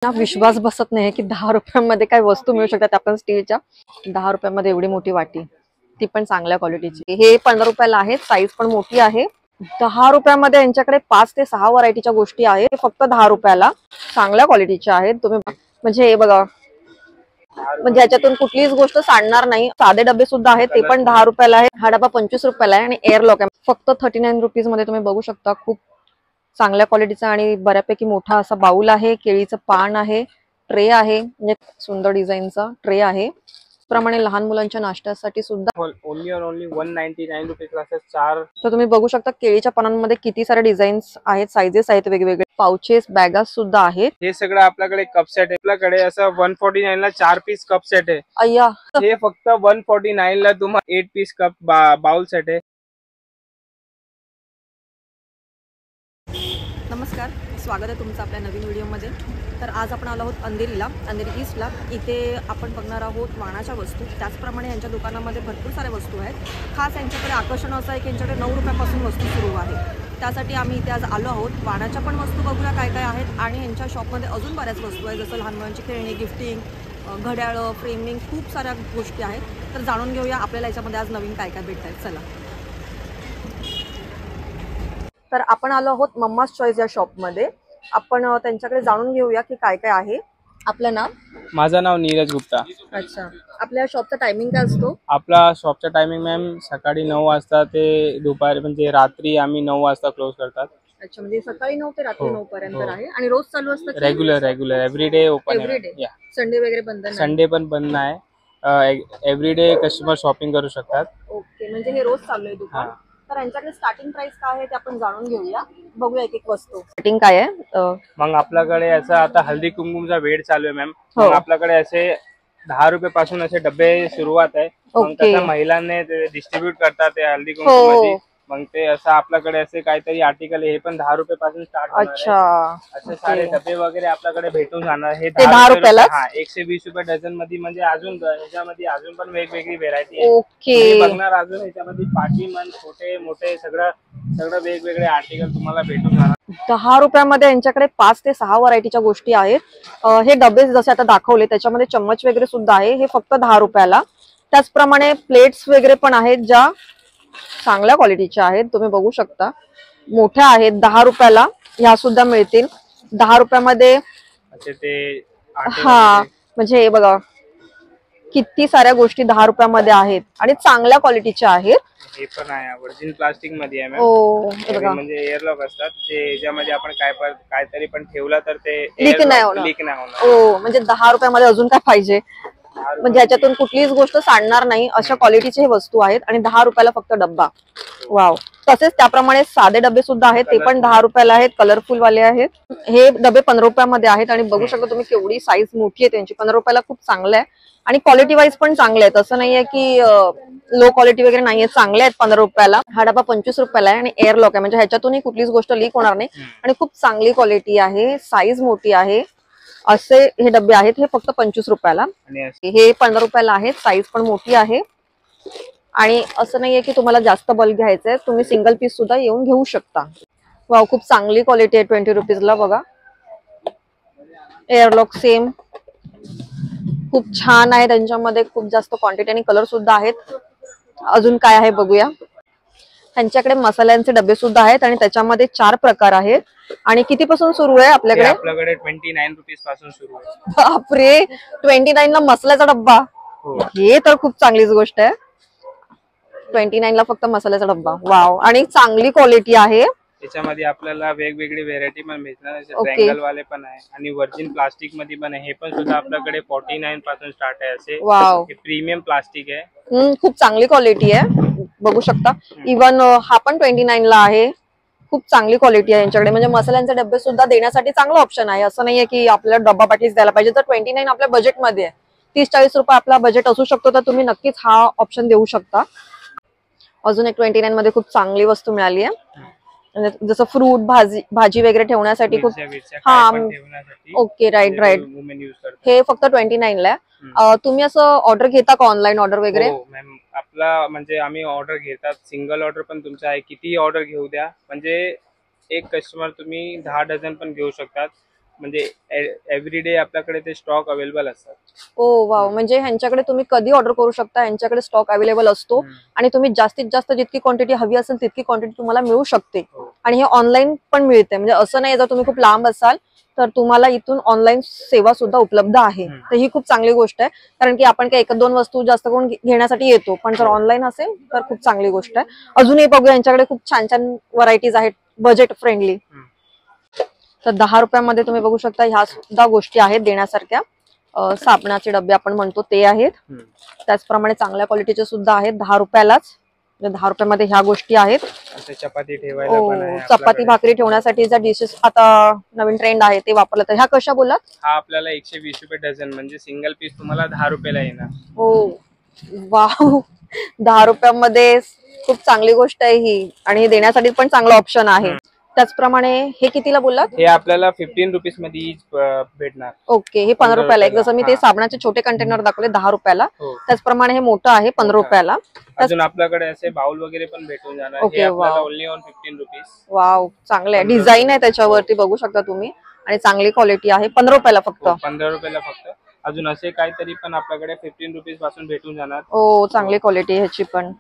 ना विश्वास बसत नाही की 10 रुपयांमध्ये काय वस्तू मिळू शकतात आपण स्टीलच्या. 10 रुपयांमध्ये एवढी मोठी वाटी, ती पण चांगल्या क्वालिटीची. हे 15 रुपयाला आहे, साईज पण मोठी आहे. 10 रुपयामध्ये यांच्याकडे 5 ते 6 व्हरायटीच्या गोष्टी आहेत, फक्त 10 रुपयाला चांगल्या क्वालिटीच्या आहेत. तुम्ही म्हणजे हे बघा, म्हणजे याच्यातून कुठलीच गोष्ट सांडणार नाही. साधे डबे सुद्धा आहेत, ते पण 10 रुपयाला आहे. हा डबा 25 रुपयाला आहे आणि एअर लॉक आहे. फक्त 39 रुपीज मध्ये तुम्ही बघू शकता. खूप चांगल्या क्वालिटीचा आणि बऱ्यापैकी मोठा असा बाउल आहे. केळीचं पान आहे, ट्रे आहे, म्हणजे सुंदर डिझाईनचा ट्रे आहे. प्रमाणे लहान मुलांच्या नाश्त्यासाठी सुद्धा ओनली 199 रुपीज क्लासेस 4. तर तुम्ही बघू शकता केळीच्या पानांमध्ये किती सारे डिझाईन्स आहेत, साइजेस आहेत वेगवेगळे. पाउचेस, बॅगा सुद्धा आहेत. हे सगळं आपल्याकडे कप सेट आहे. आपल्याकडे असं 149 ला 4 पीस कप सेट आहे. अय्या, हे फक्त 149 ला तुम्हाला 8 पीस कप बाउल सेट आहे. नमस्कार, स्वागत आहे तुमचं आपल्या नवीन व्हिडिओमध्ये. तर आज आपण आलो आहोत अंधेरीला, अंधेरी ईस्टला. इथे आपण बघणार आहोत वाणाच्या वस्तू. त्याचप्रमाणे यांच्या दुकानामध्ये भरपूर साऱ्या वस्तू आहेत. खास यांच्याकडे आकर्षण असं आहे की यांच्याकडे 9 रुपयापासून वस्तू सुरू आहे. त्यासाठी आम्ही इथे आज आलो आहोत. वाणाच्या पण वस्तू बघूया काय काय आहेत, आणि यांच्या शॉपमध्ये अजून बऱ्याच वस्तू आहेत, जसं लहान मुलांची खेळणी, गिफ्टिंग, घड्याळं, फ्रेमिंग, खूप साऱ्या गोष्टी आहेत. तर जाणून घेऊया आपल्याला याच्यामध्ये आज नवीन काय काय भेटत आहेत. चला. तर आपण आलो आहोत मम्माज चॉईस या शॉपमध्ये. आपण त्यांच्याकडे जाणून घेऊया की काय काय आहे. आपलं नाव? माझं नाव नीरज गुप्ता. अच्छा, आपल्या शॉपचा टायमिंग काय असतो? आपला शॉपचा टायमिंग मॅम सकाळी 9 वाजता ते दुपारी म्हणजे रात्री आम्ही 9 वाजता क्लोज करतात. अच्छा, म्हणजे सकाळी 9 ते रात्री 9 पर्यंत आहे. आणि रोज चालू असतं? Regular everyday open. Everyday? Sunday वगैरे बंद नाही? संडे पण बंद नाही. एव्हरीडे कस्टमर शॉपिंग करू शकतात. ओके, म्हणजे हे रोज चालू आहे दुकान. तर यांच्याकडे स्टार्टिंग प्राइस काय आहे ते आपण जाणून घेऊया. बघूया एक एक वस्तू. स्टार्टिंग काय आहे? मग आपल्याकडे असं आता हल्दी कुंकुमचा वेळ चालू आहे मॅम. मग आपल्याकडे असे 10 रुपये पासून असे डबे सुरुवात आहे. मग कसं महिलांनी ते डिस्ट्रीब्यूट करतात ते हल्दी कुंकुममध्ये. मग ते असं आपल्याकडे असे काहीतरी आर्टिकल हे पण 10 रुपये पासून स्टार्ट होणार आहे. अच्छा, असे सारे डबे वगैरे आपल्याकडे भेटून जाणार. हे 10 रुपयाला? हा, 120 रुपये डझन मध्ये. म्हणजे अजून ह्याच्यामध्ये अजून पण वेगवेगळी व्हेरायटी आहे. ओके, बघणार अजून ह्याच्यामध्ये पाटी मन छोटे मोठे सगळं वेगवेगळे आर्टिकल तुम्हाला भेटून जाणार. 10 रुपयामध्ये यांच्याकडे 5 ते 6 व्हरायटीच्या गोष्टी आहेत. हे डबे जसे आता दाखवले त्याच्यामध्ये चम्मच वगैरे सुद्धा आहे. हे फक्त 10 रुपयाला. त्याचप्रमाणे प्लेट्स वगैरे पण आहेत, ज्या चांगल्या क्वालिटीच्या आहेत. तुम्ही बघू शकता, मोठ्या आहेत. 10 रुपयाला ह्या सुद्धा मिळतील. 10 रुपयामध्ये हा, म्हणजे हे बघा किती साऱ्या गोष्टी 10 रुपयामध्ये आहेत आणि चांगल्या क्वालिटीच्या आहेत. हे पण आहे ओरिजिनल प्लास्टिक मध्ये आहे. हे बघा, म्हणजे एअर लॉक असतात, ज्यामध्ये आपण काहीतरी पण ठेवला तर ते लीक नाही होणार. म्हणजे 10 रुपयामध्ये अजून काय पाहिजे. म्हणजे याच्यातून कुठलीच गोष्ट सांडणार नाही, अशा क्वालिटीचे हे वस्तू आहेत. आणि 10 रुपयाला फक्त डब्बा. वाव. तसेच त्याप्रमाणे साधे डबे सुद्धा आहेत, ते पण 10 रुपयाला आहेत. कलरफुल वाले आहेत. हे डबे 15 रुपयामध्ये आहेत. आणि बघू शकता तुम्ही केवढी साईज मोठी आहे त्यांची. 15 रुपयाला खूप चांगलं आहे. आणि क्वालिटी वाईज पण चांगले आहेत. असं नाहीये की लो क्वालिटी वगैरे नाहीये, चांगले आहेत 15 रुपयाला. हा डबा 25 रुपयाला आहे आणि एअर लॉक आहे, म्हणजे ह्याच्यातूनही कुठलीच गोष्ट लीक होणार नाही. आणि खूप चांगली क्वालिटी आहे, साईज मोठी आहे. असे हे डबे आहेत. हे फक्त 25 रुपयाला. हे 15 रुपयाला आहेत, साईज पण मोठी आहे. आणि असं नाहीये की तुम्हाला जास्त बल्क घ्यायचंय, तुम्ही सिंगल पीस सुद्धा येऊन घेऊ शकता. वाव, खूप चांगली क्वालिटी आहे 20 रुपीजला. बघा, एअरलॉक सेम खूप छान आहे. त्यांच्यामध्ये खूप जास्त क्वांटिटी आणि कलर सुद्धा आहेत. अजून काय आहे बघूया. त्यांच्याकडे मसाल्यांचे डबे सुद्धा आहेत आणि त्याच्यामध्ये 4 प्रकार आहेत. आणि कितीपासून सुरू आहे आपल्याकडे? 29 रुपीज पासून सुरू आहे. बापरे, 29 ला मसाल्याचा डब्बा. हे तर खूप चांगलीच गोष्ट आहे. 29 ला फक्त मसाल्याचा डब्बा. वाव, आणि चांगली क्वालिटी आहे. त्याच्यामध्ये आपल्याला वेगवेगळी व्हेरायटी पण भेटणार. ट्रँगल वाले पण आहे आणि व्हर्जिन प्लास्टिक मध्ये पण आहे. हे पण सुद्धा आपल्याकडे 49 पासून स्टार्ट आहे. असे वाव, प्रीमियम प्लास्टिक आहे. खूप चांगली क्वालिटी आहे. बघू शकता. इवन हा पण 29 ला आहे. खूप चांगली क्वालिटी आहे यांच्याकडे. म्हणजे मसाल्यांचे डबे सुद्धा देण्यासाठी चांगलं ऑप्शन आहे. असं नाहीये की आपल्याला डब्बा बाटलीच द्यायला पाहिजे. तर 29 आपल्या बजेटमध्ये आहे. 30-40 रुपये आपला बजेट असू शकतो, तर तुम्ही नक्कीच हा ऑप्शन देऊ शकता. अजून एक 29 मध्ये खूप चांगली वस्तू मिळाली आहे. जसं फ्रूट, भाजी वगैरे ठेवण्यासाठी खूप. हा, ओके, राईट. हे फक्त 29 ला आहे. तुम्ही असं ऑर्डर घेता का, ऑनलाईन ऑर्डर वगैरे? आपला म्हणजे आम्ही ऑर्डर घेतात. सिंगल ऑर्डर पण तुमचा आहे, किती ऑर्डर घेऊ द्या. म्हणजे एक कस्टमर तुम्ही 10 डझन पण घेऊ शकतात. म्हणजे एव्हरीडे आपल्याकडे ते स्टॉक अवेलेबल असतात. ओ वाव, म्हणजे ह्यांच्याकडे तुम्ही कधी ऑर्डर करू शकता, यांच्याकडे स्टॉक अवेलेबल असतो आणि तुम्ही जास्तीत जास्त जितकी क्वांटिटी हवी असेल तितकी क्वांटिटी तुम्हाला मिळू शकते. आणि हे ऑनलाईन पण मिळते, म्हणजे असं नाही जर तुम्ही खूप लांब असाल तर तुम्हाला इथून ऑनलाईन सेवा सुद्धा उपलब्ध आहे. तर ही खूप चांगली गोष्ट आहे, कारण की आपण काही एक दोन वस्तू जास्त करून घेण्यासाठी येतो, पण जर ऑनलाईन असेल तर खूप चांगली गोष्ट आहे. अजूनही बघूया, यांच्याकडे खूप छान छान व्हरायटीज आहेत बजेट फ्रेंडली. तर 10 रुपयामध्ये तुम्ही बघू शकता ह्या सुद्धा गोष्टी आहेत देण्यासारख्या. साबणाचे डबे आपण म्हणतो ते आहेत, त्याचप्रमाणे चांगल्या क्वालिटीचे सुद्धा आहेत 10 रुपयालाच. 10 रुपयामध्ये ह्या गोष्टी आहेत. चपाती ठेवायला पण आहे, चपाती भाकरी ठेवण्यासाठी ज्या डिशेस आता नवीन ट्रेंड आहे ते वापरलं तर ह्या कशा बोलात? हा आपल्याला 120 रुपये डझन, म्हणजे सिंगल पीस तुम्हाला 10 रुपयाला येणार. हो वाव, 10 रुपयामध्ये खूप चांगली गोष्ट आहे ही, आणि हे देण्यासाठी पण चांगला ऑप्शन आहे. त्याचप्रमाणे हे कितीला बोललात? हे आपल्याला 15 रुपीज मध्ये भेटणार. ओके, हे 15 रुपयाला आहे. जसं मी ते साबणाचे छोटे कंटेनर दाखवले 10 रुपयाला, त्याचप्रमाणे हे मोठं आहे 15 रुपयाला. अजून आपल्याकडे असे बाउल वगैरे पण भेटून जाणार. हे आपल्याला ओनली ऑन 15 रुपीज. वाव, चांगलं आहे, डिझाईन आहे त्याच्यावरती बघू शकता तुम्ही, आणि चांगली क्वालिटी आहे. 15 रुपयाला फक्त. 15 रुपयाला फक्त. अजून असे काहीतरी पण आपल्याकडे 15 रुपीज पासून भेटून जाणार. हो, चांगली क्वालिटी ह्याची पण.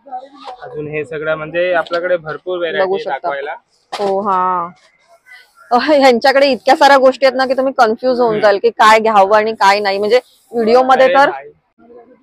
अजून हे सगळं म्हणजे आपल्याकडे भरपूर व्हेरायटी दाखवायला. हो हा, ह्यांच्याकडे इतक्या साऱ्या गोष्टी आहेत ना की तुम्ही कन्फ्युज होऊन जाल की काय घ्यावं आणि काय नाही. म्हणजे व्हिडिओ मध्ये तर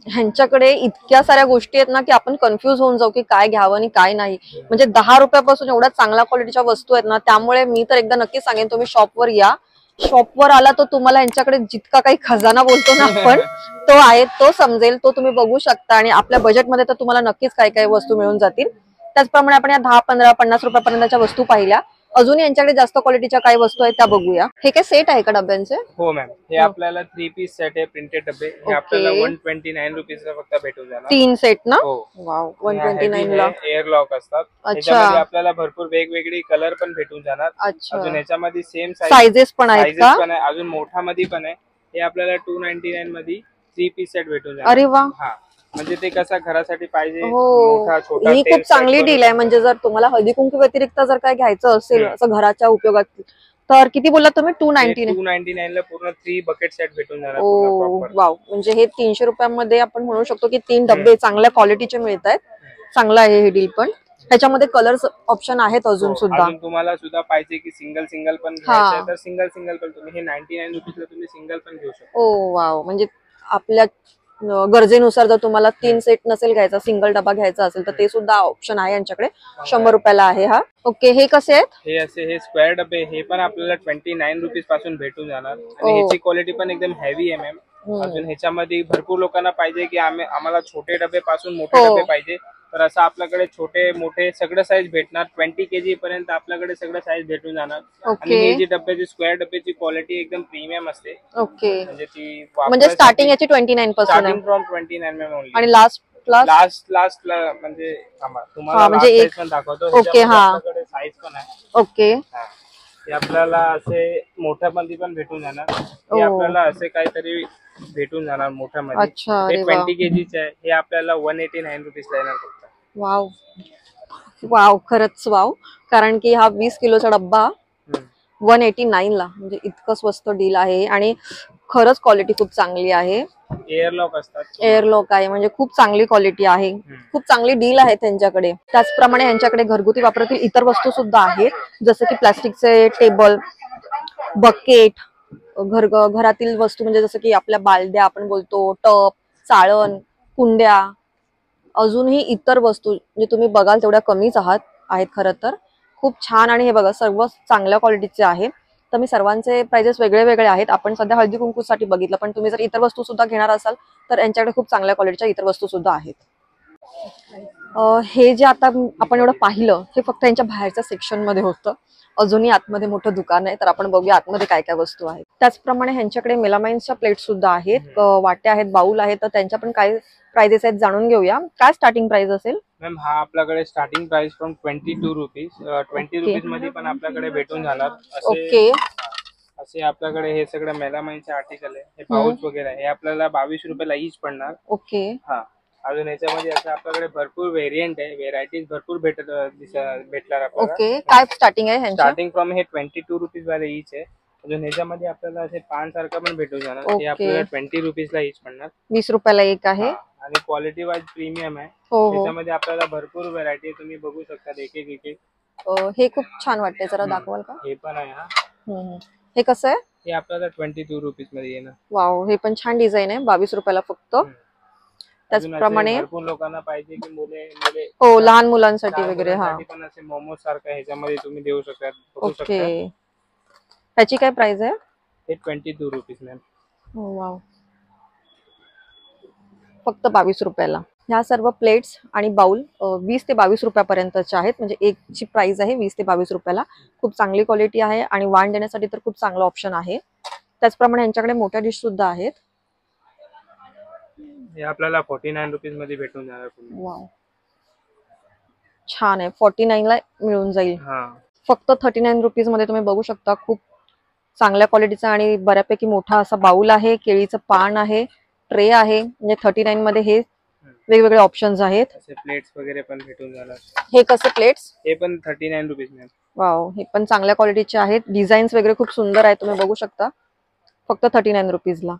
ह्यांच्याकडे इतक्या साऱ्या गोष्टी आहेत ना की आपण कन्फ्युज होऊन जाऊ की काय घ्यावं आणि काय नाही. म्हणजे 10 रुपयापासून एवढ्या चांगल्या क्वालिटीच्या वस्तू आहेत ना, त्यामुळे मी तर एकदा नक्की सांगेन तुम्ही शॉपवर या. शॉपवर आला तर तुम्हाला यांच्याकडे जितका काही खजाना बोलतो ना आपण तो आहे, तो समजेल, तो तुम्ही बघू शकता. आणि आपल्या बजेटमध्ये तर तुम्हाला नक्कीच काही काही वस्तू मिळून जातील. त्याचप्रमाणे आपण या 10, 15, 50 रुपयापर्यंतच्या वस्तू पाहिल्या. अजून यांच्याकडे जास्त क्वालिटीच्या काही वस्तू आहेत त्या बघूया. हे काय सेट आहे का डब्यांचे? हो मॅम, हे आपल्याला 3 पीस सेट आहे, प्रिंटेड डबे. हे आपल्याला 129 रुपीज फक्त भेटून जाणार. 3 सेट ना? हो. वाव, 129 ला. एअर लॉक असतात. त्याच्यामध्ये आपल्याला भरपूर वेगवेगळी कलर पण भेटून जाणार. अजून याच्यामध्ये सेम साइजेस पण आहेत का? अजून मोठा मध्ये पण आहे. हे आपल्याला 299 मध्ये 3 पीस सेट भेटून जाणार. अरे वा, म्हणजे ते कसं घरासाठी पाहिजे, मोठा छोटा. ही खूप चांगली डील आहे. म्हणजे जर तुम्हाला हळदी कुंकू व्यतिरिक्त जर काय घ्यायचं असेल असं घराच्या उपयोगात, तर किती बोललात तुम्ही? 299 ला पूर्ण 3 बकेट सेट भेटून जाणार. वाव, म्हणजे हे 300 रुपयामध्ये आपण म्हणू शकतो की 3 डबे चांगल्या क्वालिटीचे मिळत आहेत. चांगलं आहे हे डील पण. ह्याच्यामध्ये कलर्स ऑप्शन आहेत अजून सुद्धा. तुम्हाला सुद्धा पाहिजे की सिंगल पण घ्यायचं तर सिंगल पण तुम्ही हे 99 रुपीजला तुम्ही सिंगल पण घेऊ शकता. ओ वाव, म्हणजे आपल्या गरजेनुसार जर तुम्हाला 3 सेट नसेल घ्यायचा, सिंगल डबा घ्यायचा असेल तर ते सुद्धा ऑप्शन आहे यांच्याकडे. 100 रुपयाला आहे हा. ओके, हे कसे आहेत? हे असे हे स्क्वेअर डबे, हे पण आपल्याला 29 रुपीज पासून भेटून जाणार. आणि ह्याची क्वालिटी पण एकदम हेवी आहे मॅम. अजून ह्याच्यामध्ये भरपूर लोकांना पाहिजे की आम्हाला छोटे डबे पासून मोठे डबे पाहिजे, तर असं आपल्याकडे छोटे मोठे सगळं साईज भेटणार. 20 kg पर्यंत आपल्याकडे सगळं साईज भेटून जाणार. आणि हे जी डब्याची स्क्वेअर डब्याची क्वालिटी एकदम प्रीमियम असते. ओके, म्हणजे ती म्हणजे स्टार्टिंग याची 29 पासून आहे. Starting from 29 ma'am only. आणि लास्ट म्हणजे तुम्हाला म्हणजे एक पण दाखवतो. ओके, हा साईज पण आहे. ओके, हे आपल्याला असे मोठ्या मध्ये पण भेटून जाणार. हे आपल्याला असे काहीतरी भेटून जाणार मोठ्या मध्ये. हे 20 kg चे आहे. हे आपल्याला 189 रुपीजला येणार फक्त. वाव वाव, खरंच वाव. कारण की हा 20 किलोचा डब्बा 189 ला, म्हणजे इतकं स्वस्त डील आहे. आणि खरंच क्वालिटी खूप चांगली आहे. एअर लॉक असतात. एअर लॉक आहे, म्हणजे खूप चांगली क्वालिटी आहे. खूप चांगली डील आहे त्यांच्याकडे. त्याचप्रमाणे यांच्याकडे घरगुती वापरातील इतर वस्तू सुद्धा आहेत, जसं की प्लास्टिकचे टेबल, बकेट, घरातील वस्तू म्हणजे जसं की आपल्या बालद्या आपण बोलतो, टप, चाळण, कुंड्या, अजूनही इतर वस्तू म्हणजे तुम्ही बघाल तेवढ्या कमीच आहेत खरं तर. खूप छान. आणि हे बघा सर्व चांगल्या क्वालिटीचे आहेत. तर मी सर्वांचे प्राइजेस वेगळे वेगळे आहेत. आपण सध्या हळदी कुंकूसाठी बघितलं, पण तुम्ही जर इतर वस्तू सुद्धा घेणार असाल तर यांच्याकडे खूप चांगल्या क्वालिटीच्या इतर वस्तू सुद्धा आहेत. हे जे आता आपण एवढं पाहिलं हे फक्त यांच्या बाहेरच्या सेक्शन मध्ये होतं. अजूनही आतमध्ये मोठं दुकान आहे, तर आपण बघूया आतमध्ये काय काय वस्तू आहेत. त्याचप्रमाणे ह्यांच्याकडे मेलामाइन्सच्या प्लेट सुद्धा आहेत, वाट्या आहेत, बाउल आहेत. तर त्यांच्या पण काय प्राइजेस आहेत जाणून घेऊया. काय स्टार्टिंग प्राइस असेल मॅम? हा आपल्याकडे starting price from 22 rupees. 20 rupees मध्ये पण आपल्याकडे भेटून जाणार. ओके, असे आपल्याकडे हे सगळं मेलामाइनचे आर्टिकल आहे. हे पाऊच वगैरे हे आपल्याला 22 रुपयाला ईच पडणार. ओके, हा. अजून याच्यामध्ये असं आपल्याकडे भरपूर व्हेरियंट आहे, व्हेरायटीज भरपूर भेटणार आपल्याला. ओके, काय स्टार्टिंग आहे? स्टार्टिंग फ्रॉम हे 22 रुपीज वाले ईच आहे. अजून ह्याच्यामध्ये आपल्याला असे पान सारखं पण भेटून जाणार. ओके. हे आपल्याला 20 रुपीजला ईच पडणार. 20 रुपयाला एक आहे. आणि क्वालिटी वाईज प्रीमियम आहे. हो. त्याच्यामध्ये आपल्याला भरपूर व्हरायटी तुम्ही बघू शकता. एक एक हे खूप छान वाटते, जरा दाखवाल का? हे पण आहे. हे कसं आहे? हे आपल्याला 22 रुपीज मध्ये येणार. वाव, हे पण छान डिझाईन आहे. 22 रुपयाला फक्त. त्याचप्रमाणे भरपूर लोकांना पाहिजे की मुले हो, लहान मुलांसाठी वगैरे. पण असे मोमोज सारखं ह्याच्यामध्ये तुम्ही देऊ शकता. ओके. त्याची काय प्राइस आहे? हे 22 रुपीज मॅम. वाव, फक्त 22 रुपयाला. ह्या सर्व प्लेट्स आणि बाउल 20 ते 22 रुपयापर्यंतचे आहेत. म्हणजे एकची प्राइस आहे 20 ते 22 रुपयाला. खूप चांगली क्वालिटी आहे आणि वाण देण्यासाठी तर खूप चांगला ऑप्शन आहे. त्याचप्रमाणे यांच्याकडे मोठ्या डिश सुद्धा आहेत. हे आपल्याला 49 रुपीज मध्ये भेटून जाणार. वाव, छान आहे. 49 ला मिळून जाईल. फक्त 39 रुपीज मध्ये तुम्ही बघू शकता. खूप चांगल्या क्वालिटीचा आणि बऱ्यापैकी मोठा असा बाउल आहे. केळीचं पान आहे, ट्रे आहे. म्हणजे 39 मध्ये हे वेगवेगळे ऑप्शन्स आहेत. प्लेट्स वगैरे पण भेटून जाणार. हे कसे प्लेट्स? हे पण 39 रुपीज मॅम. वाव, हे पण चांगल्या क्वालिटीचे आहेत. डिझाईन्स वगैरे खूप सुंदर आहेत, तुम्ही बघू शकता. फक्त 39 रुपीजला.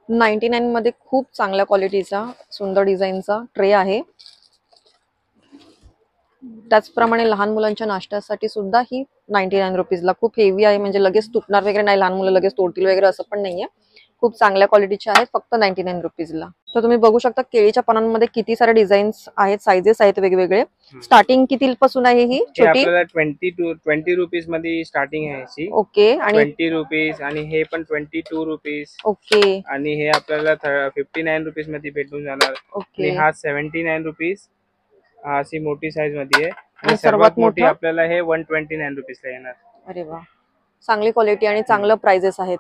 99 मध्ये खूप चांगल्या क्वालिटीचा सुंदर डिझाईनचा ट्रे आहे. त्याचप्रमाणे लहान मुलांच्या नाश्त्यासाठी सुद्धा ही 99 रुपीजला. खूप हेवी आहे, म्हणजे लगेच तुटणार वगैरे नाही, लहान मुलं लगेच तोडतील वगैरे असं पण नाहीये. खूप चांगल्या क्वालिटीचे आहेत, फक्त 99 रुपीजला. तर तुम्ही बघू शकता केळीच्या पानांमध्ये किती सारे डिझाईन्स आहेत, साइजेस आहेत वेगवेगळे. स्टार्टिंग किती पासून आहे ही छोटी? 20 रुपीज मध्ये स्टार्टिंग आहे. ओके. आणि 20 रुपीज आणि हे पण 22 रुपीज. ओके. आणि हे आपल्याला 59 रुपीज मध्ये भेटून जाणार. ओके. हा 79 रुपीज. अशी मोठी साईज मध्ये आहे. आणि सर्वात मोठी आपल्याला हे 129 रुपीजला येणार. अरे वा, चांगली क्वालिटी आणि चांगलं प्राइजेस आहेत.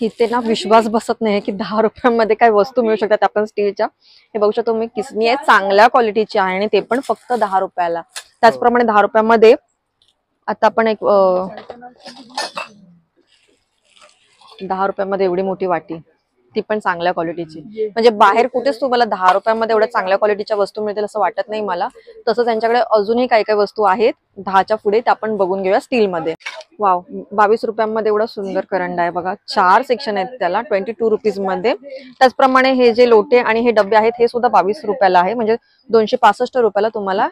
इथे ना विश्वास बसत नाही की 10 रुपयांमध्ये काय वस्तू मिळू शकतात आपण स्टीलच्या. हे बघू शकतो तुम्ही, किसनी आहे, चांगल्या क्वालिटीची आहे आणि ते पण फक्त 10 रुपयाला. त्याचप्रमाणे 10 रुपयामध्ये आता आपण एक 10 रुपयामध्ये एवढी मोठी वाटी, ती पण चांगल्या क्वालिटीची. म्हणजे बाहेर कुठेच तुम्हाला 10 रुपयामध्ये एवढ्या चांगल्या क्वालिटीच्या वस्तू मिळतील असं वाटत नाही मला. तसंच त्यांच्याकडे अजूनही काही काही वस्तू आहेत 10च्या पुढे, त्या आपण बघून घेऊया स्टील मध्ये. वाव, 22 रुपयांमध्ये एवढा सुंदर करंडा आहे बघा. 4 सेक्शन आहेत त्याला 22 रुपीज मध्ये. त्याचप्रमाणे हे जे लोटे आणि हे डबे आहेत हे सुद्धा 22 रुपयाला आहे. म्हणजे 265 रुपयाला तुम्हाला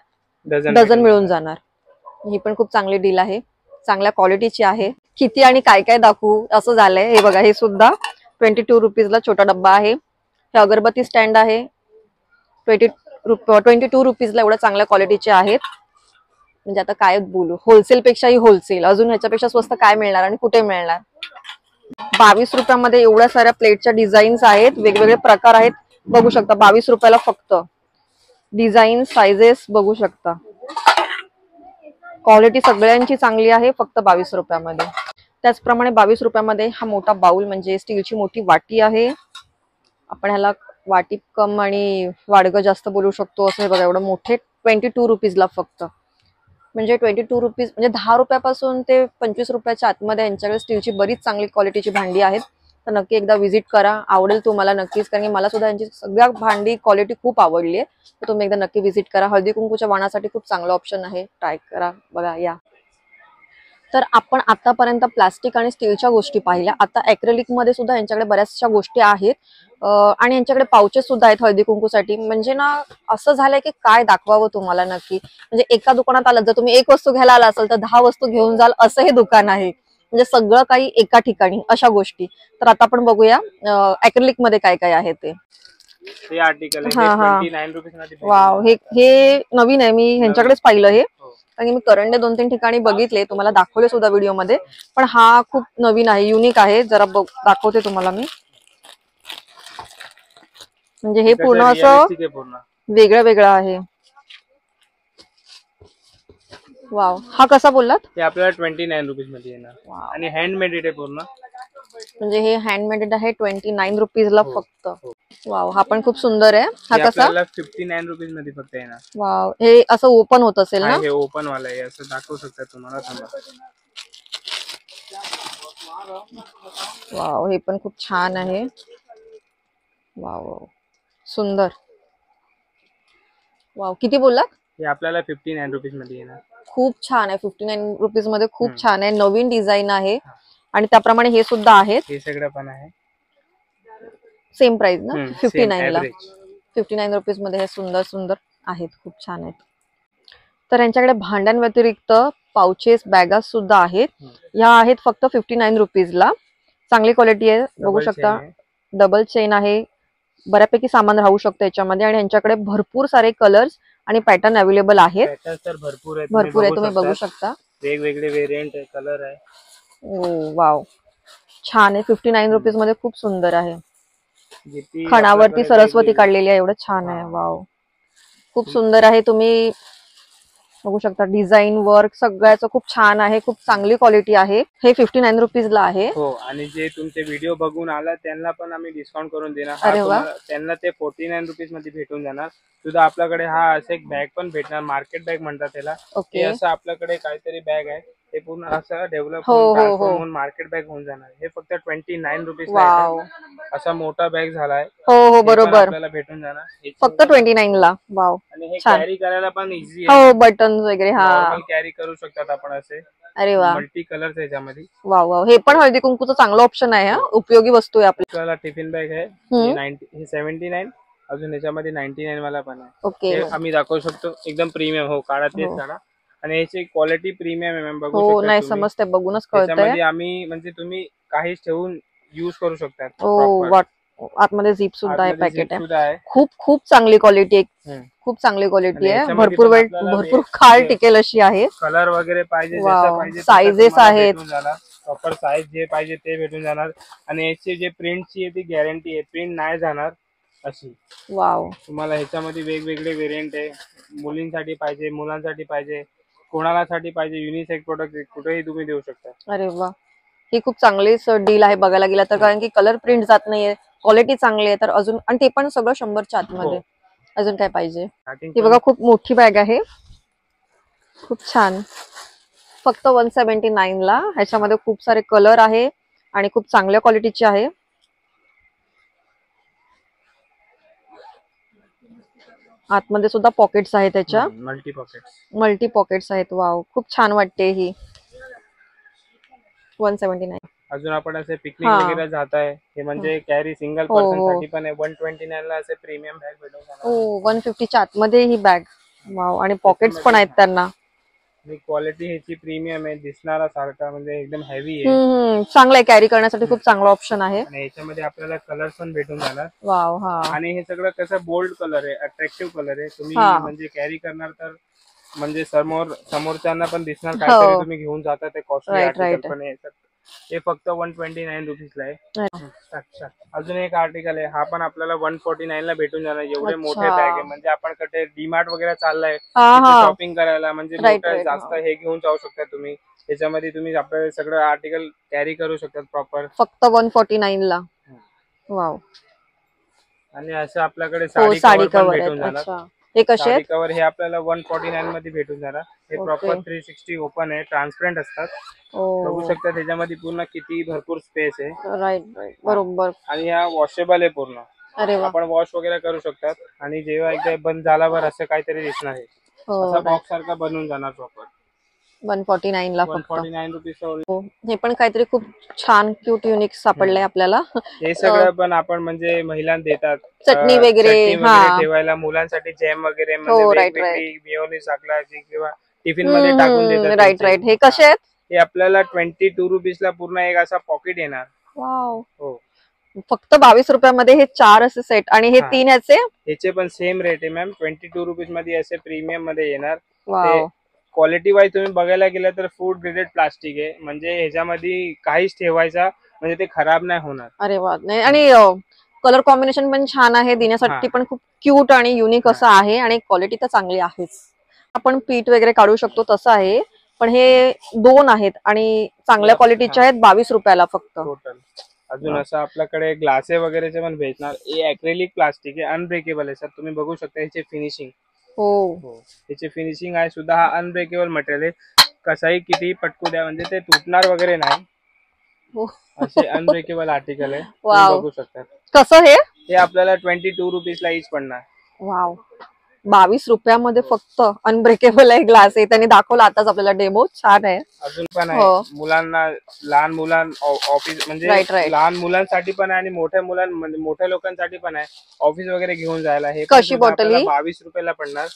डझन मिळून जाणार. ही पण खूप चांगली डील आहे, चांगल्या क्वालिटीची आहे. किती आणि काय काय दाखवू असं झालंय. हे बघा, हे सुद्धा 22 रुपीजला छोटा डब्बा आहे. हे अगरबत्ती स्टँड आहे, 22 रुपीजला. एवढ्या चांगल्या क्वालिटीचे आहेत. म्हणजे आता काय बोलू, होलसेल पेक्षाही होलसेल. अजून ह्याच्यापेक्षा स्वस्त काय मिळणार आणि कुठे मिळणार. 22 रुपयामध्ये एवढ्या साऱ्या प्लेटच्या डिझाईन्स आहेत, वेगवेगळे प्रकार आहेत. बघू शकता 22 रुपयाला फक्त. डिझाईन, साइजेस बघू शकता. क्वालिटी सगळ्यांची चांगली आहे, फक्त 22 रुपयामध्ये. त्याचप्रमाणे 22 रुपयामध्ये हा मोठा बाउल, म्हणजे स्टीलची मोठी वाटी आहे. आपण ह्याला वाटी कम आणि वाडगं जास्त बोलू शकतो असं. हे बघा, एवढं मोठे 22 रुपीजला फक्त. म्हणजे 22 रुपीज म्हणजे 10 रुपयापासून ते 25 रुपयाच्या आतमध्ये यांच्याकडे स्टीलची बरीच चांगली क्वालिटीची भांडी आहेत. तर नक्की एकदा व्हिजिट करा, आवडेल तुम्हाला नक्कीच. कारण की मला सुद्धा यांची सगळ्या भांडी क्वालिटी खूप आवडली आहे. तर तुम्ही एकदा नक्की व्हिजिट करा. हळदी कुंकूच्या वाणासाठी खूप चांगलं ऑप्शन आहे, ट्राय करा. बघा या. तर आपण आतापर्यंत प्लास्टिक आणि स्टीलच्या गोष्टी पाहिल्या. आता ॲक्रेलिक मध्ये सुद्धा यांच्याकडे बऱ्याचशा गोष्टी आहेत. आणि यांच्याकडे पाउचेस सुद्धा आहेत हळदी कुंकूसाठी. म्हणजे ना असं झालंय की काय दाखवावं तुम्हाला नक्की. म्हणजे एका दुकानात आलं, जर तुम्ही एक वस्तू घ्यायला आला असाल तर 10 वस्तू घेऊन जाल असं हे दुकान आहे. म्हणजे सगळं काही एका ठिकाणी, अशा गोष्टी. तर आता आपण बघूया ॲक्रेलिक मध्ये काय काय आहे ते. हे आर्टिकल आहे 29 रुपीज मध्ये. वाव, हे नवीन आहे, मी ह्यांच्याकडेच पाहिलं हे. आणि मी करंडे 2-3 ठिकाणी बघितले, तुम्हाला दाखवले सुद्धा व्हिडिओ मध्ये. पण हा खूप नवीन आहे, युनिक आहे. जरा दाखवते तुम्हाला मी. म्हणजे हे पूर्ण असं वेगळं वेगळं आहे. वाव, हा कसा बोललात? हे आपल्याला 29 रुपीज मध्ये येणार. आणि हँडमेड आहे पूर्ण. म्हणजे हे हँडमेड आहे 29 रुपीजला फक्त. वाव, हा पण खूप सुंदर आहे. हा कसा? 59 रुपीज मध्ये फक्त येणार. वाव, हे असं ओपन होत असेल ना? हे ओपन वाला आहे, असं दाखवू शकता तुम्हाला. वाव, हे पण खूप छान आहे. वाव, सुंदर. वाव, किती बोललात? हे आपल्याला 59 रुपीज मध्ये येणार. खूप छान आहे. 59 रुपीज मध्ये खूप छान आहे. नवीन डिझाईन आहे आणि त्याप्रमाणे हे सुद्धा आहेत. हे सगळं पण आहे सेम प्राइस ना 59 ला. average. 59 रुपीज मध्ये हे सुंदर सुंदर आहेत. खूप छान आहेत. तर यांच्याकडे भांड्यांव्यतिरिक्त पाउचेस बॅगा सुद्धा आहेत. ह्या आहेत फक्त 59 रुपीजला. चांगली क्वालिटी आहे, बघू Double शकता. chain आहे. डबल चेन आहे. बऱ्यापैकी सामान राहू शकतं याच्यामध्ये आणि यांच्याकडे भरपूर सारे कलर्स आणि पॅटर्न अवेलेबल आहेत. Patterns तर भरपूर आहेत. भरपूर आहे, तुम्ही बघू शकता. वेगवेगळे व्हेरियंट आहे, कलर आहे. ओ वाव, छान आहे. 59 रुपीज मध्ये खूप सुंदर आहे. जिथे खणावरती आपल्याकडे सरस्वती वेगवेगळे- काढलेली आहे. एवढं छान आहे. वाव, खूप सुंदर आहे. तुम्ही बघू शकता डिझाईन वर्क सगळ्याचं खूप छान आहे. खूप चांगली क्वालिटी आहे. हे 59 रुपीजला आहे. हो, आणि जे तुमचे व्हिडिओ बघून आला त्यांना पण आम्ही डिस्काउंट करून देणार. अरे वा. त्यांना ते 49 रुपीज मध्ये भेटून जाणार. सुद्धा आपल्याकडे हा असं एक बॅग पण भेटणार, मार्केट बॅग म्हणतात त्याला. हे ओके. असं आपल्याकडे काहीतरी बॅग आहे, ते पूर्ण असं डेव्हलप हो, हो, होऊन मार्केट बॅग होऊन जाणार. हे फक्त 29 रुपीज. वाव, असा मोठा बॅग झालाय. हो हो हे पण बरोबर. आपल्याला भेटून जाणार फक्त 29 ला. वाव, आणि हे छान. कॅरी करायला पण इझी आहे. हो, बटन वगैरे. हा, नॉर्मल कॅरी करू शकतात आपण असे. अरे वा, मल्टी कलर्स याच्यामध्ये. वाव वाव, हे पण हळदी कुंकूचं चांगलं ऑप्शन आहे. हा, उपयोगी वस्तू आहे आपली. आपल्याला टिफिन बॅग आहे. हे 79. अजून याच्यामध्ये 99 वाला पण आहे. ओके. हे आम्ही दाखवू शकतो. एकदम प्रीमियम. हो, काढा तेच काढा. आणि याची क्वालिटी प्रीमियम आहे मॅम, बघू हो, शकता नाही तुम्ही. समजते, बघूनच कळतंय. त्याच्यामध्ये आम्ही म्हणजे तुम्ही काहीच ठेवून युज करू शकता. हो, आतमध्ये झिप सुद्धा आहे, पॅकेट आहे. सुद्धा आहे. खूप खूप चांगली क्वालिटी आहे. खूप चांगली क्वालिटी आहे. याच्यामध्ये भरपूर पण वेळ आपल्याला भरपूर काळ टिकेल अशी आहे. कलर वगैरे पाहिजे, वाव. जसं पाहिजे साईजेस आहेत. प्रॉपर साईज जे पाहिजे ते भेटून जाणार. आणि याची जे प्रिंटची आहे ती गॅरंटी आहे, प्रिंट नाही जाणार अशी. वाव, तुम्हाला ह्याच्यामध्ये वेगवेगळे व्हेरियंट आहे. मुलींसाठी पाहिजे, मुलांसाठी पाहिजे, कोणालासाठी पाहिजे, युनिसेक्स प्रोडक्ट कुठेही तुम्ही देऊ शकता. अरे वा, ही खूप चांगलीच डील आहे बघायला गेला तर. कारण की कलर प्रिंट जात नाहीये, क्वालिटी चांगली आहे. तर अजून, आणि ते पण सगळं 100च्या आतमध्ये. अजून काय पाहिजे. ही बघा, खूप मोठी बॅग आहे, खूप छान. फक्त 179 ला. ह्याच्यामध्ये खूप सारे कलर आहे आणि खूप चांगल्या क्वालिटीची आहे. आतमध्ये सुद्धा पॉकेट्स आहेत त्याच्या. मल्टी पॉकेट्स आहेत. वाव, खूप छान वाटते ही. 179. अजून आपण असे पिकनिक वगैरे जात आहे, हे म्हणजे कॅरी सिंगल पर्सन साठी पण आहे. 129 ला असे प्रीमियम बॅग भेटून जाणार. हो, 150च्या आतमध्ये ही बॅग. वाव, आणि पॉकेट्स पण आहेत त्यांना. क्वालिटी ह्याची प्रीमियम आहे, दिसणारा सारखा म्हणजे एकदम हेवी आहे. चांगलं आहे, कॅरी करण्यासाठी खूप चांगला ऑप्शन आहे. आणि याच्यामध्ये आपल्याला कलर पण भेटून जाणार. वाव, हा. आणि हे सगळं कसं बोल्ड कलर आहे, अट्रॅक्टिव्ह कलर आहे. तुम्ही म्हणजे कॅरी करणार तर म्हणजे समोरच्यांना पण दिसणार काहीतरी तुम्ही घेऊन जाता. ते कॉस्टली आर्टिकल पण आहे. हे फक्त 129 रुपीजला आहे. अजून एक आर्टिकल आहे, हा पण आपल्याला 149 ला भेटून जाणार. एवढे मोठे बॅग आहे, म्हणजे आपण कुठे डीमार्ट वगैरे चाललाय शॉपिंग करायला, म्हणजे मोठं जास्त हे घेऊन जाऊ शकता तुम्ही. त्याच्यामध्ये तुम्ही आपलं सगळं आर्टिकल कॅरी करू शकता प्रॉपर. फक्त 149 ला. वाव. आणि असं आपल्याकडे साडी कव्हर भेटून जाणार. हे कसे आहेत? कव्हर हे आपल्याला 149 मध्ये भेटून जाणार. हे प्रॉपर 360 ओपन आहे, ट्रान्सपरंट असतात. बघू शकता त्याच्यामध्ये पूर्ण किती भरपूर स्पेस आहे. राईट, बरोबर. आणि हा वॉशेबल आहे पूर्ण. अरे वा, आपण वॉश वगैरे करू शकतात. आणि जेव्हा एकदा बंद झाल्यावर असं काहीतरी दिसणार आहे, असा बॉक्स सारखा बनवून जाणार प्रॉपर. 149 ला फक्त. 149 रुपीज. हे पण काहीतरी खूप छान क्यूट युनिक सापडलंय आपल्याला. हे सगळं पण आपण म्हणजे महिलांना देतात, चटणी वगैरे ठेवायला, मुलांसाठी जॅम वगैरे मेयोनीज किंवा टिफिन मध्ये टाकून देतात. राईट. हे कसे आहेत? हे आपल्याला 22 रुपीजला पूर्ण एक असा पॉकेट येणार. वाव. हो, फक्त 22 रुपयामध्ये हे 4 असे सेट. आणि हे 3 याचे पण सेम रेट आहे मॅम. 22 रुपीज मध्ये असे प्रीमियम मध्ये येणार. क्वालिटी वाईज तुम्ही बघायला गेलं तर फूड ग्रेडेड प्लास्टिक आहे, म्हणजे ह्याच्यामध्ये काहीच ठेवायचा म्हणजे ते खराब नाही होणार. अरे वा. नाही, आणि कलर कॉम्बिनेशन पण छान आहे, देण्यासाठी पण खूप क्यूट आणि युनिक असं आहे. आणि क्वालिटी तर चांगली आहेच. आपण पीठ वगैरे काढू शकतो तसं आहे. पण हे 2 आहेत आणि चांगल्या क्वालिटीचे आहेत. 22 रुपयाला फक्त टोटल. अजून असं आपल्याकडे ग्लासे वगैरेचे पण भेटणार. हे ऍक्रेलिक प्लास्टिक आहे, अनब्रेकेबल आहे सर. तुम्ही बघू शकता याचे फिनिशिंग. हो, याचे फिनिशिंग आहे सुद्धा. हा अनब्रेकेबल मटेरियल आहे. कसाही किती पटकू द्या म्हणजे ते तुटणार वगैरे नाही. असे अनब्रेकेबल आर्टिकल आहे, तुम्ही बघू शकता. कसं हे आपल्याला 22 रुपीजला ईच पडणार. वाव, 22 रुपयामध्ये फक्त अनब्रेकेबल आहे ग्लास आहे. त्यांनी दाखवला आताच आपल्याला डेमो, छान आहे. अजून पण आहे मुलांना, लहान ऑफिस म्हणजे लहान मुलांसाठी पण आहे आणि मोठ्या लोकांसाठी पण आहे, ऑफिस वगैरे घेऊन जायला. हे कशी बॉटल 22 रुपयाला पडणार.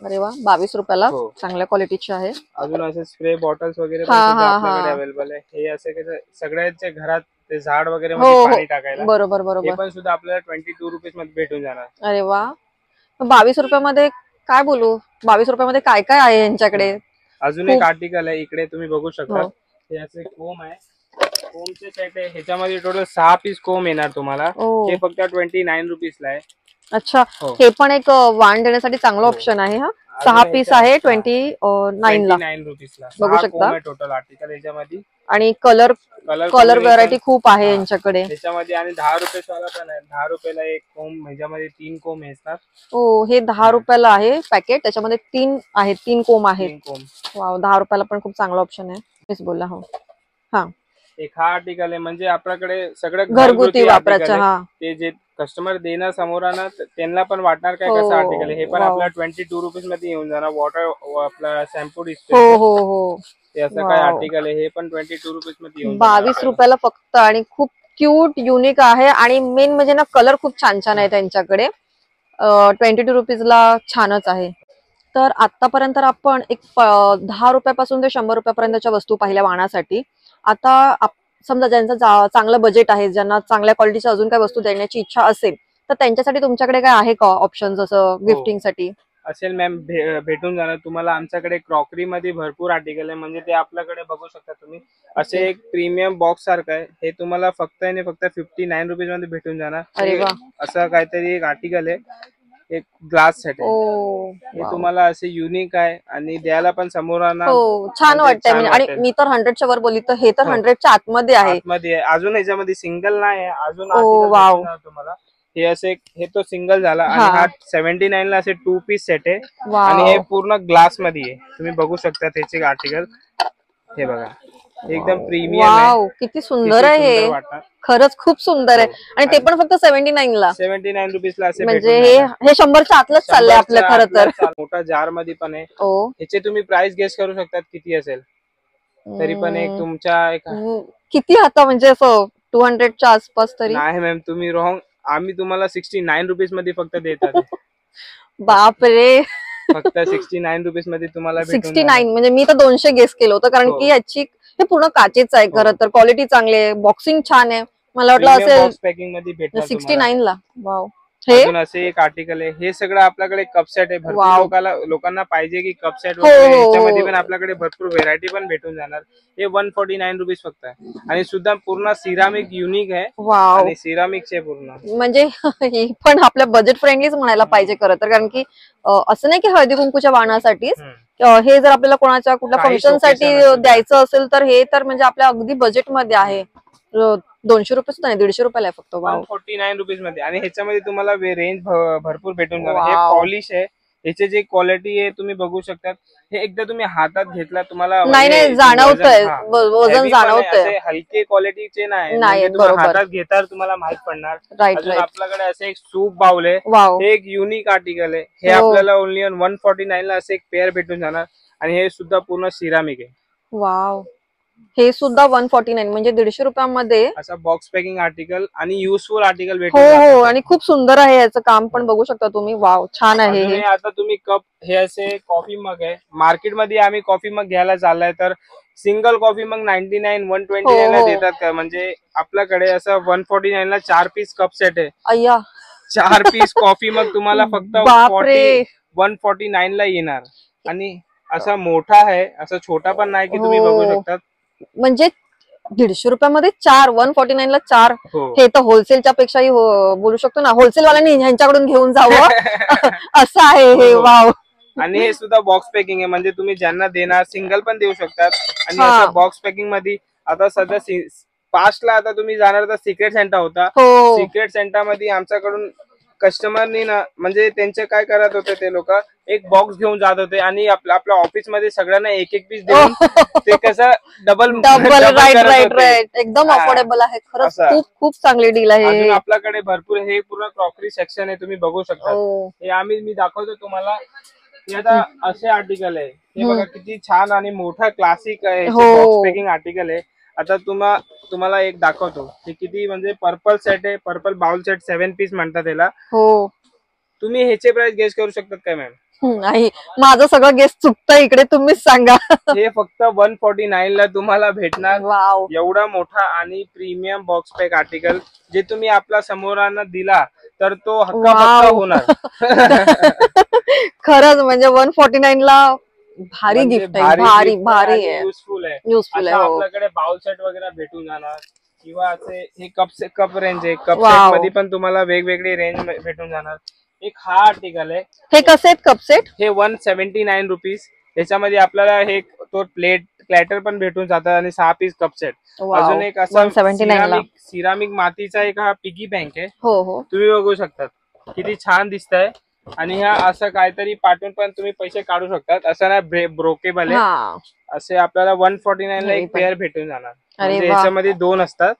अरे वा, 22 रुपयाला, चांगल्या क्वालिटीची आहे. अजून असे स्प्रे बॉटल्स वगैरे आपल्याकडे अवेलेबल आहे. हे असे सगळ्यांच्या घरात ते झाड वगैरे पाणी टाकायला, बरोबर बरोबर, हे पण सुद्धा आपल्याला 22 रुपीज मध्ये भेटून जाणार. अरे वा, 22 रुपयामध्ये काय बोलू, 22 रुपयामध्ये काय काय आहे यांच्याकडे. अजून एक आर्टिकल आहे इकडे तुम्ही बघू शकता. हे असे कोम आहे, कोमचे सेट आहे. ह्याच्यामध्ये टोटल 6 पीस कोम येणार तुम्हाला. हे फक्त 29 रुपीजला आहे. अच्छा, हे पण एक वाण देण्यासाठी चांगला ऑप्शन आहे. हा 6 पीस आहे 29 रुपीजला बघू शकता टोटल आर्टिकल याच्यामध्ये. आणि कलर व्हरायटी खूप आहे यांच्याकडे त्याच्यामध्ये. आणि 10 रुपयाला पण आहे. 10 रुपयाला एक कोम, ह्याच्यामध्ये 3 कोम असतात. हो, हे 10 रुपयाला आहे पॅकेट, त्याच्यामध्ये 3 आहेत, 3 कोम आहेत. वाव, 10 रुपयाला पण खूप चांगला ऑप्शन आहे. मीच बोलला. हो, हा एक हा आर्टिकल आहे, म्हणजे आपल्याकडे सगळं घरगुती वापरायचं. हा, ते जे कस्टमर देणार समोर त्यांना पण वाटणार काय कसं आर्टिकल आहे. हे पण आपल्याला 22 रुपीज मध्ये येऊन जाणार. वॉटर आपला शॅम्पू डिस्प्ले, हो हो हो, ते असं काय आर्टिकल आहे. हे पण 22 रुपीज मध्ये येऊन 22 रुपयाला फक्त. आणि खूप क्यूट युनिक आहे. आणि मेन म्हणजे ना, कलर खूप छान छान आहे त्यांच्याकडे. 22 रुपीजला छानच आहे. तर आतापर्यंत आपण एक 10 रुपयापासून ते 100 रुपयापर्यंतच्या वस्तू पाहिल्या वाणासाठी. आता समजा ज्यांचं चांगलं बजेट आहे, ज्यांना चांगल्या क्वालिटीच्या अजून काही वस्तू देण्याची इच्छा असेल, तर त्यांच्यासाठी तुमच्याकडे काय आहे का ऑप्शन, जसं गिफ्टिंग साठी? असेल मॅम, भेटून जाणार तुम्हाला. आमच्याकडे क्रॉकरी मध्ये भरपूर आर्टिकल आहे, म्हणजे ते आपल्याकडे बघू शकता तुम्ही. असे एक प्रीमियम बॉक्स सारखं आहे. हे तुम्हाला फक्त आणि फक्त 59 रुपीज मध्ये भेटून जाणार. असं काहीतरी एक आर्टिकल आहे, एक ग्लास सेट आहे. हे तुम्हाला असे युनिक आहे आणि द्यायला पण समोर छान वाटतंय. म्हणजे आणि मी तर 100च्या वर बोलली, तर हे तर 100च्या आतमध्ये आहे. अजून ह्याच्यामध्ये सिंगल नाही आहे, अजून तुम्हाला. हे असे, हे तो सिंगल झाला. आणि हा 79 ला असे 2 पीस सेट आहे. आणि हे पूर्ण ग्लास मध्ये आहे, तुम्ही बघू शकता त्याचे आर्टिकल. हे बघा, एकदम प्रीमियम आहे. किती सुंदर आहे, खरंच खूप सुंदर आहे. आणि ते पण फक्त 79 रुपीजला असे. म्हणजे हे 100च्या आतलंच चाललंय आपलं खरं तर. मोठा जार मध्ये पण आहे. ह्याचे तुम्ही प्राइस गेस करू शकता किती असेल. तरी पण एक तुमच्या किती आता, म्हणजे असं 200च्या आसपास तरी नाही मॅम, तुम्ही रॉंग. आम्ही तुम्हाला 69 रुपीज मध्ये फक्त देतात. बापरे, फक्त 69 रुपीज मध्ये तुम्हाला 69. म्हणजे मी तर 200 गेस केलं होतं, कारण की याची हे पूर्ण काचेच आहे खरं तर. क्वालिटी चांगली आहे, बॉक्सिंग छान आहे. मला वाटलं असेल पॅकिंग मध्ये भेटणार 69 ला. वाव, अजून असे एक आर्टिकल आहे. हे सगळं आपल्याकडे कप सेट आहे. भरपूर लोकांना पाहिजे की कप सेट ह्याच्यामध्ये पण आपल्याकडे भरपूर व्हेरायटी पण भेटून जाणार. हे 149 रुपीज फक्त आहे. आणि सुद्धा पूर्ण सिरामिक युनिक आहे. आणि सिरामिकचे पूर्ण, म्हणजे हे पण आपल्या बजेट फ्रेंडलीच म्हणायला पाहिजे खरं तर. कारण की असं नाही की हळदी कुंकूच्या वाणासाठीच, हे जर आपल्याला कोणाच्या कुठल्या फंक्शन साठी द्यायचं असेल तर हे तर म्हणजे आपल्या अगदी बजेट मध्ये आहे. 200 रुपये सुद्धा नाही, 150 रुपयाला आहे फक्त. 149 रुपीज मध्ये. आणि ह्याच्यामध्ये तुम्हाला रेंज भरपूर भेटून जाणार. हे पॉलिश आहे, ह्याची जी क्वालिटी आहे तुम्ही बघू शकता. हे एकदा तुम्ही हातात घेतला तुम्हाला नाही जाणवतंय, वजन जाणवतंय. हलके क्वालिटीचे नाही, हातात घेता तुम्हाला माहित पडणार. आपल्याकडे असे एक सूप बाउल आहे, हे एक युनिक आर्टिकल आहे. हे आपल्याला ओनली 149 ला असे एक पेअर भेटून जाणार. आणि हे सुद्धा पूर्ण सिरामिक आहे. वाव, हे सुद्धा 149 म्हणजे 150 रुपयामध्ये असा बॉक्स पॅकिंग आर्टिकल आणि युजफुल आर्टिकल भेटून. हो, आणि खूप सुंदर आहे याचं काम पण बघू शकता तुम्ही. वाव, छान आहे हे. आता तुम्ही कप, हे असे कॉफी मग आहे. मार्केटमध्ये आम्ही कॉफी मग घ्यायला चाललाय, तर सिंगल कॉफी मग 99 129 ला देतात का. म्हणजे आपल्याकडे असं 149 ला 4 पीस कप सेट आहे. अय्या, 4 पीस कॉफी मग तुम्हाला फक्त 149 ला येणार. आणि असा मोठा आहे, असा छोटा पण नाही की तुम्ही बघू शकता. म्हणजे 150 रुपयामध्ये 4, 149 ला 4. हे तर होलसेलच्या पेक्षाही बोलू शकतो ना, होलसेल वाल्यांनी ह्यांच्याकडून घेऊन जावं असं आहे हे. वाव, आणि हे सुद्धा बॉक्स पॅकिंग आहे, म्हणजे तुम्ही ज्यांना देणार सिंगल पण देऊ शकतात. आणि बॉक्स पॅकिंग मध्ये आता सध्या पास्टला आता तुम्ही जाणार तर सिक्रेट सेंटा होता. सिक्रेट सेंटा मध्ये आमच्याकडून कस्टमरनी ना म्हणजे त्यांचे काय करत होते ते लोक एक बॉक्स घेऊन जात होते आणि आपल्या ऑफिस मध्ये सगळ्यांना एक एक पीस देऊन ते कसं डबल राईट एकदम अफोर्डेबल आहे खरंच. खूप खूप चांगली डील आहे. अजून आपल्याकडे भरपूर हे पूर्ण क्रॉकरी सेक्शन आहे, तुम्ही बघू शकता. हे मी दाखवतो तुम्हाला. हे आता असे आर्टिकल आहे, हे बघा किती छान आणि मोठा क्लासिक आहे बॉक्स पॅकिंग आर्टिकल आहे. आता तुम्हाला एक दाखवतो, हे किती म्हणजे पर्पल सेट आहे, पर्पल बाउल सेट 7 पीस म्हणतात त्याला. तुम्ही ह्याचे प्राइस गेस करू शकतात काय मॅम? नाही, माझं सगळं गेस चुकतं इकडे, तुम्हीच सांगा. हे फक्त 149 ला तुम्हाला भेटणार. एवढा मोठा आणि प्रीमियम बॉक्स पॅक आर्टिकल जे तुम्ही आपल्या समोरांना दिला तर तो हक्का होणार. खरंच म्हणजे 149 ला भारी गिफ्ट आहे, भारी भारी आहे, युजफुल आहे. युजफुल आहे. आपल्याकडे बाउल सेट वगैरे भेटून जाणार किंवा असे हे कप रेंज आहे, कप सेट मध्ये पण तुम्हाला वेगवेगळी रेंज भेटून जाणार. एक हा आर्टिकल आहे. हे कसे आहेत कप सेट? हे 179 रुपीज. त्याच्यामध्ये आपल्याला हे तो प्लेट प्लॅटर पण भेटून जातात आणि 6 पीस कप सेट. अजून एक असा सिरामिक मातीचा एक हा पिगी बँक आहे. तुम्ही बघू शकता किती छान दिसत आहे. आणि ह्या असं काहीतरी पाठवून पण तुम्ही पैसे काढू शकतात. असं नाही ब्रोकेबल आहे. असे आपल्याला 149 ला एक पेअर भेटून जाणार. म्हणजे याच्यामध्ये 2 असतात.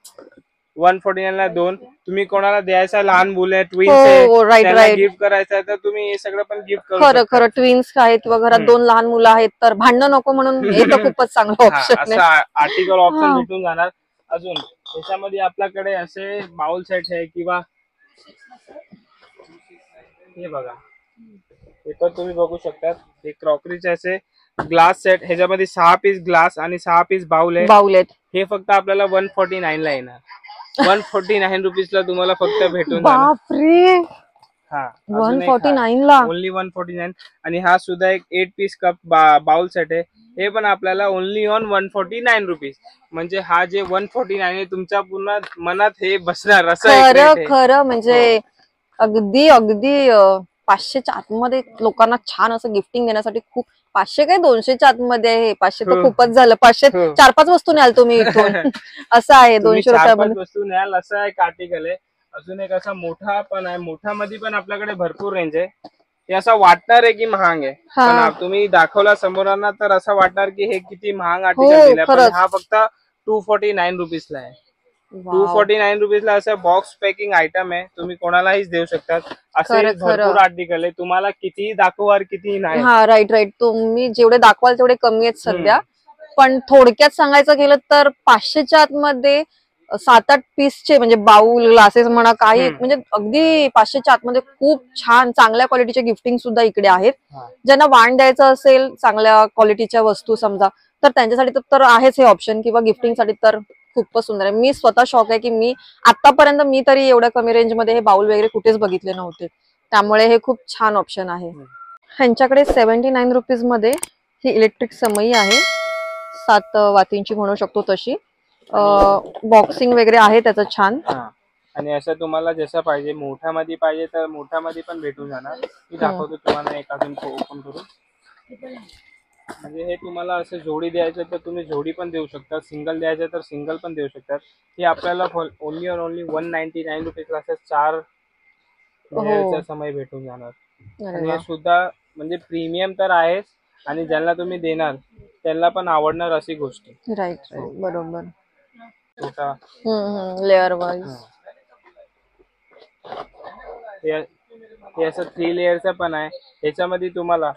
149 ला 2. तुम्ही कोणाला द्यायचा, लहान मुलं ट्विन्स गिफ्ट करायचं तर तुम्ही हे सगळं पण गिफ्ट करू शकता. खरं ट्विन्स आहेत किंवा घरात 2 लहान मुलं आहेत तर भांडणं नको म्हणून हे तर खूपच चांगलं ऑप्शन आहे. असं आर्टिकल ऑप्शन भेटून जाणार. अजून त्याच्यामध्ये आपल्याकडे असे बाउल सेट आहे किंवा हे बघा, हे पण तुम्ही बघू शकता. हे क्रॉकरीचे असे ग्लास सेट, ह्याच्यामध्ये 6 पीस ग्लास आणि 6 पीस बाउल आहेत. हे फक्त आपल्याला 149 ला येणार. 149 रुपीजला तुम्हाला फक्त भेटून जाणार. 149 ला ओनली 149. आणि हा सुद्धा एक 8 पीस कप बाउल सेट आहे. हे पण आपल्याला ओनली ऑन 149 रुपीज. म्हणजे हा जे 149 आहे तुमच्या पूर्ण मनात हे बसणार असं. खरं म्हणजे अगदी अगदी 500च्या आतमध्ये लोकांना छान असं गिफ्टिंग देण्यासाठी खूप. 500 काय 200च्या आतमध्ये आहे. 500 तर खूपच झालं. 500 4-5 वस्तू न्याल तुम्ही इथून. असं आहे 200 रुपयामध्ये वस्तू न्याल असं एक आर्टिकल आहे. अजून एक असा मोठा पण आहे. मोठा मध्ये पण आपल्याकडे भरपूर रेंज आहे. हे असं वाटणार आहे की महाग आहे पण तुम्ही दाखवला समोरांना तर असं वाटणार की हे किती महाग आर्टिकल दिलाय. पण हा फक्त 249 रुपीजला आहे. 249 रुपीजला असं बॉक्स पॅकिंग आयटम आहे. तुम्ही कोणालाही देऊ शकतात. असे भरपूर आर्टिकल आहे. तुम्हाला कितीही दाखवाल कितीही नाही. राईट. तुम्ही जेवढे दाखवाल तेवढे कमी आहेत सध्या. पण थोडक्यात सांगायचं गेलं तर 500च्या आतमध्ये 7-8 पीसचे म्हणजे बाउल ग्लासेस म्हणा काही म्हणजे अगदी 500च्या आतमध्ये खूप छान चांगल्या क्वालिटीचे गिफ्टिंग सुद्धा इकडे आहेत. ज्यांना वाण द्यायचं असेल चांगल्या क्वालिटीच्या वस्तू समजा तर त्यांच्यासाठी तर आहेच हे ऑप्शन किंवा गिफ्टिंग साठी तर खूपच सुंदर आहे. मी स्वतः शॉक आहे की मी आतापर्यंत मी तरी एवढ्या कमी रेंज मध्ये हे बाउल वगैरे कुठेच बघितले नव्हते. त्यामुळे हे खूप छान ऑप्शन आहे. ह्यांच्याकडे 79 रुपीज मध्ये ही इलेक्ट्रिक समई आहे. 7 वातींची म्हणू शकतो तशी. बॉक्सिंग वगैरे आहे त्याचं छान. आणि असं तुम्हाला जसं पाहिजे मोठ्यामध्ये पाहिजे तर मोठ्यामध्ये पण भेटून जाणार. मी दाखवतो तुम्हाला एक अजून ओपन करून. म्हणजे हे तुम्हाला असं जोडी द्यायचं तर तुम्ही जोडी पण देऊ शकता. सिंगल द्यायचं तर सिंगल पण देऊ शकतात. हे आपल्याला ओनली 199 रुपीजला असं 4 लेअरचा समय भेटून जाणार. आणि हे सुद्धा म्हणजे प्रीमियम तर आहेच आणि ज्यांना तुम्ही देणार त्यांना पण आवडणार अशी गोष्ट. राईट बरोबर. छोटा लेअर वाईज हे असं 3 लेअरचं पण आहे. ह्याच्यामध्ये तुम्हाला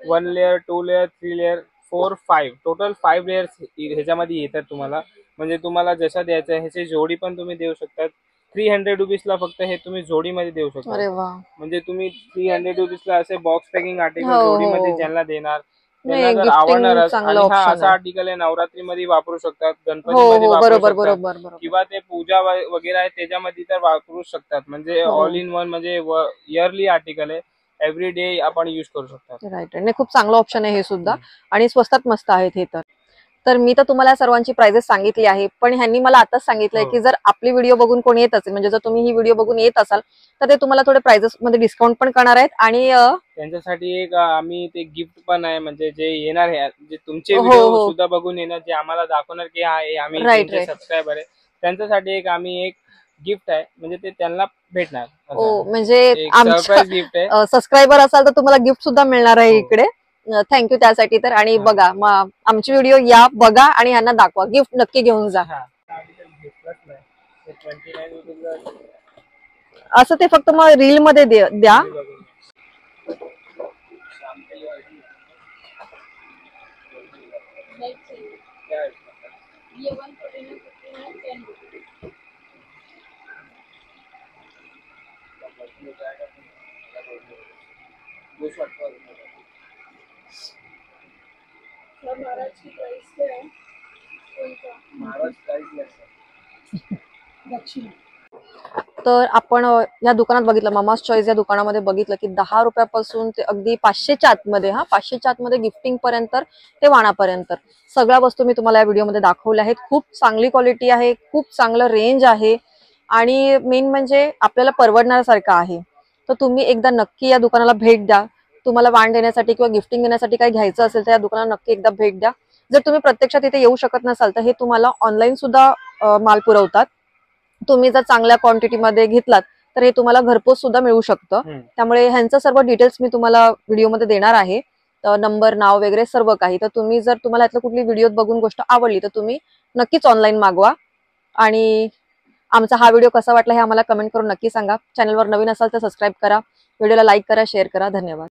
1 layer 2 layer 3 layer 4 5 total 5 layers ह्याच्यामध्ये येतात तुम्हाला. म्हणजे तुम्हाला जसं द्यायचं ह्याची जोडी पण तुम्ही देऊ शकतात. 300 रुपीजला फक्त हे तुम्ही जोडीमध्ये देऊ शकता. म्हणजे तुम्ही 300 रुपीजला असे बॉक्स पॅकिंग आर्टिकल जोडीमध्ये ज्यांना देणार त्यांना तर आवडणारच. आणि हा असा आर्टिकल आहे नवरात्रीमध्ये वापरू शकतात, गणपतीमध्ये वापरू शकतात किंवा ते पूजा वगैरे आहे त्याच्यामध्ये तर वापरू शकतात. म्हणजे ऑल इन वन म्हणजे इयरली आर्टिकल आहे. एव्हरी डे आपण युज करू शकतो. राईट. आणि खूप चांगलं ऑप्शन आहे हे सुद्धा आणि स्वस्तात मस्त आहेत हे. तर मी तर तुम्हाला सर्वांची प्राइजेस सांगितली आहे पण ह्यांनी मला आताच सांगितलंय की जर आपली व्हिडिओ बघून कोणी येत असेल म्हणजे जर तुम्ही ही व्हिडिओ बघून येत असाल तर ते तुम्हाला थोडे प्राइजेस मध्ये डिस्काउंट पण करणार आहेत. आणि त्यांच्यासाठी एक आम्ही ते गिफ्ट पण आहे. म्हणजे जे येणार आहे जे तुमचे व्हिडिओ सुद्धा बघून येणार जे आम्हाला दाखवणार की हा आम्ही सबस्क्रायबर आहे त्यांच्यासाठी एक आम्ही एक गिफ्ट आहे, म्हणजे ते त्यांना भेटणार. ओ म्हणजे एक सरप्राईज गिफ्ट आहे. सबस्क्रायबर असाल तर तुम्हाला गिफ्ट सुद्धा मिळणार आहे हो. इकडे. थँक्यू त्यासाठी. तर आणि हा. बघा मग आमची व्हिडिओ या बघा आणि यांना दाखवा, गिफ्ट नक्की घेऊन जा. हा. घेतलंच नाही. ते 29 रुपीजला असं ते फक्त मग रील मध्ये द्या. तर आपण या दुकानात बघितलं, मामाज चॉईस या दुकानामध्ये बघितलं की 10 रुपयापासून ते अगदी 500च्या आतमध्ये, 500च्या आतमध्ये गिफ्टिंग पर्यंत ते वाणापर्यंत सगळ्या वस्तू मी तुम्हाला या व्हिडिओमध्ये दाखवल्या आहेत. खूप चांगली क्वालिटी आहे, खूप चांगलं रेंज आहे आणि मेन म्हणजे आपल्याला परवडण्यासारखं आहे. तर तुम्ही एकदा नक्की या दुकानाला भेट द्या. तुम्हाला वाण देण्यासाठी किंवा गिफ्टिंग देण्यासाठी काही घ्यायचं असेल तर या दुकानाला नक्की एकदा भेट द्या. जर तुम्ही प्रत्यक्षात इथे येऊ शकत नसाल तर हे तुम्हाला ऑनलाईन सुद्धा माल पुरवतात. तुम्ही जर चांगल्या क्वांटिटीमध्ये घेतलात तर हे तुम्हाला घरपोच सुद्धा मिळू शकतं. त्यामुळे ह्यांचं सर्व डिटेल्स मी तुम्हाला व्हिडिओमध्ये देणार आहे, नंबर, नाव वगैरे सर्व काही. तर तुम्ही जर तुम्हाला यातलं कुठली व्हिडिओ बघून गोष्ट आवडली तर तुम्ही नक्कीच ऑनलाईन मागवा. आणि आमचा हा व्हिडिओ कसा वाटला हे आम्हाला कमेंट करून नक्की सांगा. चॅनलवर नवीन असाल तर सबस्क्राईब करा, व्हिडिओला लाईक करा, शेअर करा. धन्यवाद.